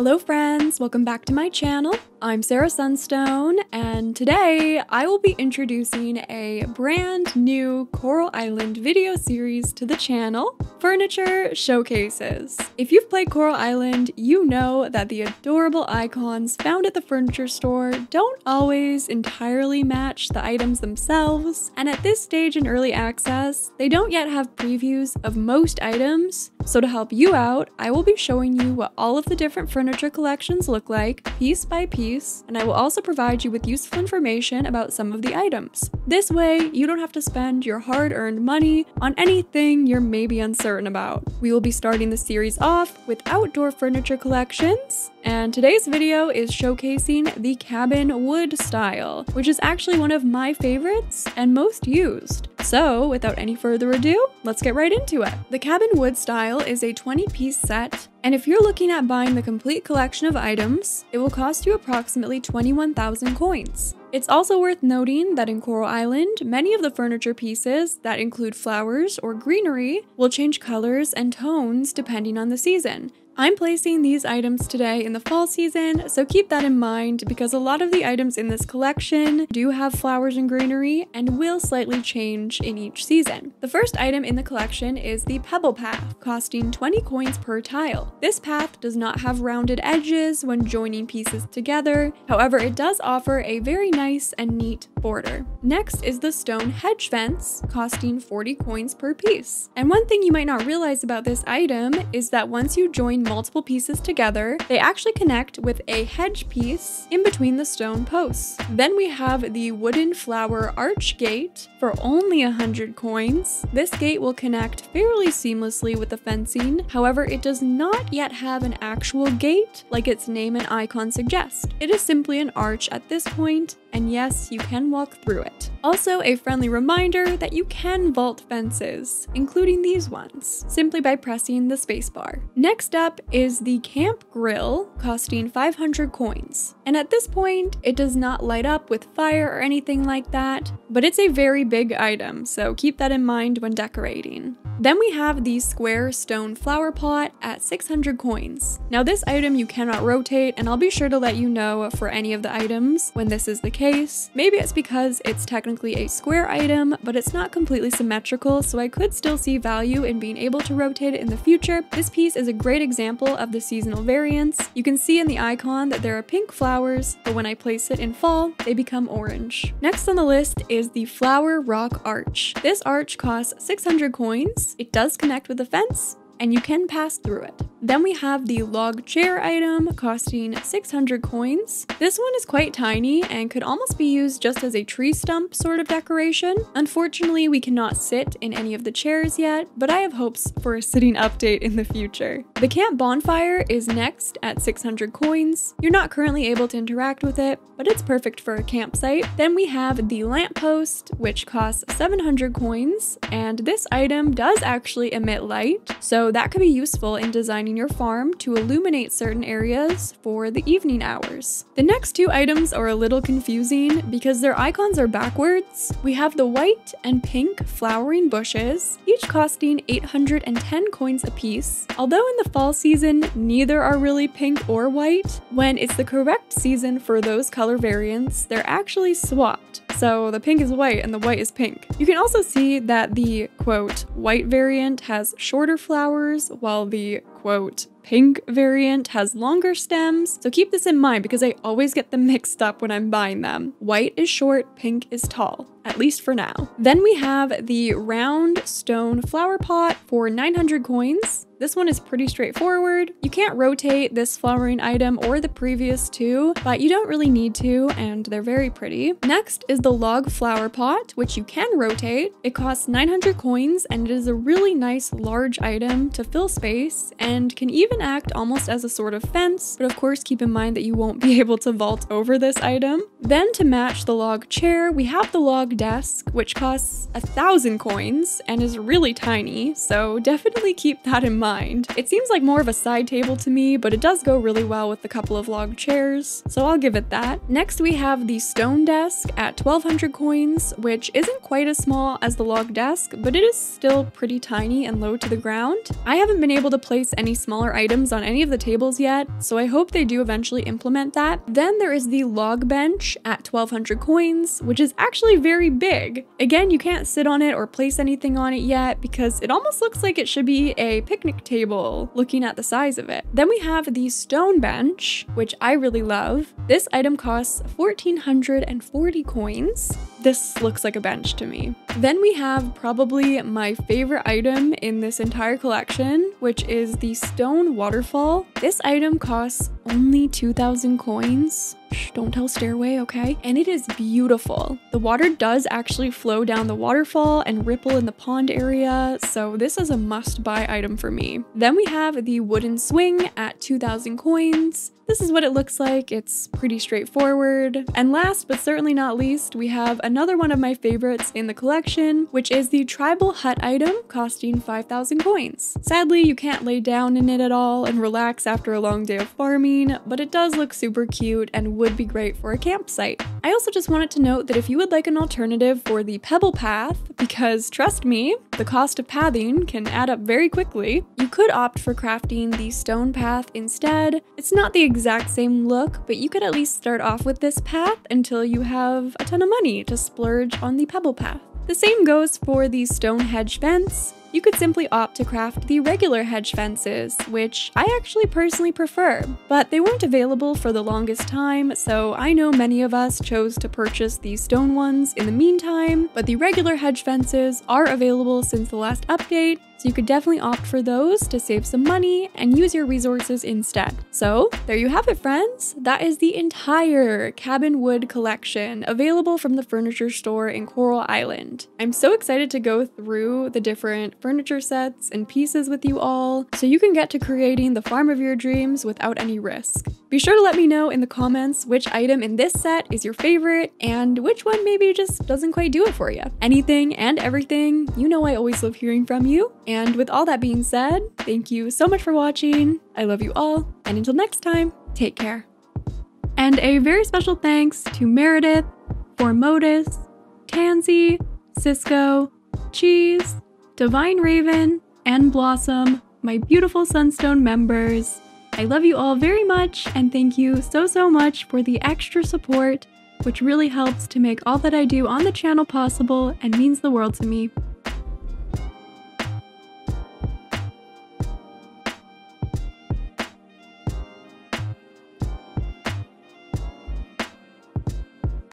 Hello friends, welcome back to my channel. I'm Sunstone, and today I will be introducing a brand new Coral Island video series to the channel, Furniture Showcases. If you've played Coral Island, you know that the adorable icons found at the furniture store don't always entirely match the items themselves, and at this stage in early access, they don't yet have previews of most items. So to help you out, I will be showing you what all of the different furniture collections look like, piece by piece, and I will also provide you with useful information about some of the items. This way, you don't have to spend your hard-earned money on anything you're maybe uncertain about. We will be starting the series off with outdoor furniture collections, and today's video is showcasing the cabin wood style, which is actually one of my favorites and most used. So, without any further ado, let's get right into it. The cabin wood style is a 20-piece set, and if you're looking at buying the complete collection of items, it will cost you approximately 21,000 coins. It's also worth noting that in Coral Island, many of the furniture pieces that include flowers or greenery will change colors and tones depending on the season. I'm placing these items today in the fall season, so keep that in mind because a lot of the items in this collection do have flowers and greenery and will slightly change in each season. The first item in the collection is the Pebble Path, costing 20 coins per tile. This path does not have rounded edges when joining pieces together, however it does offer a very nice and neat border. Next is the Stone Hedge Fence, costing 40 coins per piece. And one thing you might not realize about this item is that once you join multiple pieces together, they actually connect with a hedge piece in between the stone posts. Then we have the Wooden Flower Arch Gate for only 100 coins. This gate will connect fairly seamlessly with the fencing, however it does not yet have an actual gate like its name and icon suggest. It is simply an arch at this point, and yes, you can walk through it. Also, a friendly reminder that you can vault fences, including these ones, simply by pressing the spacebar. Next up is the Camp Grill, costing 500 coins. And at this point, it does not light up with fire or anything like that, but it's a very big item, so keep that in mind when decorating. Then we have the Square Stone Flower Pot at 600 coins. Now this item you cannot rotate, and I'll be sure to let you know for any of the items when this is the case. Maybe it's because it's technically a square item, but it's not completely symmetrical, so I could still see value in being able to rotate it in the future. This piece is a great example of the seasonal variants. You can see in the icon that there are pink flowers, but when I place it in fall, they become orange. Next on the list is the Flower Rock Arch. This arch costs 600 coins. It does connect with the fence, and you can pass through it. Then we have the log chair item costing 600 coins. This one is quite tiny and could almost be used just as a tree stump sort of decoration. Unfortunately, we cannot sit in any of the chairs yet, but I have hopes for a sitting update in the future. The camp bonfire is next at 600 coins. You're not currently able to interact with it, but it's perfect for a campsite. Then we have the lamppost, which costs 700 coins, and this item does actually emit light, so that could be useful in designing your farm to illuminate certain areas for the evening hours. The next two items are a little confusing because their icons are backwards. We have the white and pink flowering bushes, each costing 810 coins apiece. Although in the fall season, neither are really pink or white, when it's the correct season for those color variants, they're actually swapped. So the pink is white and the white is pink. You can also see that the, quote, white variant has shorter flowers, while the, quote, pink variant has longer stems, so keep this in mind because I always get them mixed up when I'm buying them. White is short, pink is tall, at least for now. Then we have the round stone flower pot for 900 coins. This one is pretty straightforward. You can't rotate this flowering item or the previous two, but you don't really need to, and they're very pretty. Next is the log flower pot, which you can rotate. It costs 900 coins, and it is a really nice large item to fill space, and can even act almost as a sort of fence, but of course keep in mind that you won't be able to vault over this item. Then to match the log chair, we have the log desk, which costs 1,000 coins and is really tiny, so definitely keep that in mind. It seems like more of a side table to me, but it does go really well with a couple of log chairs, so I'll give it that. Next we have the stone desk at 1,200 coins, which isn't quite as small as the log desk, but it is still pretty tiny and low to the ground. I haven't been able to place any any smaller items on any of the tables yet, so I hope they do eventually implement that. Then there is the log bench at 1200 coins, which is actually very big. Again, you can't sit on it or place anything on it yet because it almost looks like it should be a picnic table looking at the size of it. Then we have the stone bench, which I really love. This item costs 1440 coins. This looks like a bench to me. Then we have probably my favorite item in this entire collection, which is the stone waterfall. This item costs only 2000 coins. Shh, don't tell Stairway, okay? And it is beautiful. The water does actually flow down the waterfall and ripple in the pond area, so this is a must-buy item for me. Then we have the wooden swing at 2000 coins. This is what it looks like. It's pretty straightforward. And last but certainly not least, we have another one of my favorites in the collection, which is the tribal hut item costing 5000 coins. Sadly, you can't lay down in it at all and relax after a long day of farming, but it does look super cute and would be great for a campsite. I also just wanted to note that if you would like an alternative for the pebble path, because trust me, the cost of pathing can add up very quickly, you could opt for crafting the stone path instead. It's not the exact same look, but you could at least start off with this path until you have a ton of money to splurge on the pebble path. The same goes for the stone hedge fence. You could simply opt to craft the regular hedge fences, which I actually personally prefer, but they weren't available for the longest time, so I know many of us chose to purchase the stone ones in the meantime, but the regular hedge fences are available since the last update, so you could definitely opt for those to save some money and use your resources instead. So there you have it, friends. That is the entire cabin wood collection available from the furniture store in Coral Island. I'm so excited to go through the different furniture sets and pieces with you all so you can get to creating the farm of your dreams without any risk. Be sure to let me know in the comments which item in this set is your favorite and which one maybe just doesn't quite do it for you. Anything and everything, you know I always love hearing from you. And with all that being said, thank you so much for watching. I love you all, and until next time, take care. And a very special thanks to Meredith, Formotus, Tansy, Cisco, Cheese, Divine Raven, and Blossom, my beautiful Sunstone members. I love you all very much, and thank you so much for the extra support, which really helps to make all that I do on the channel possible and means the world to me.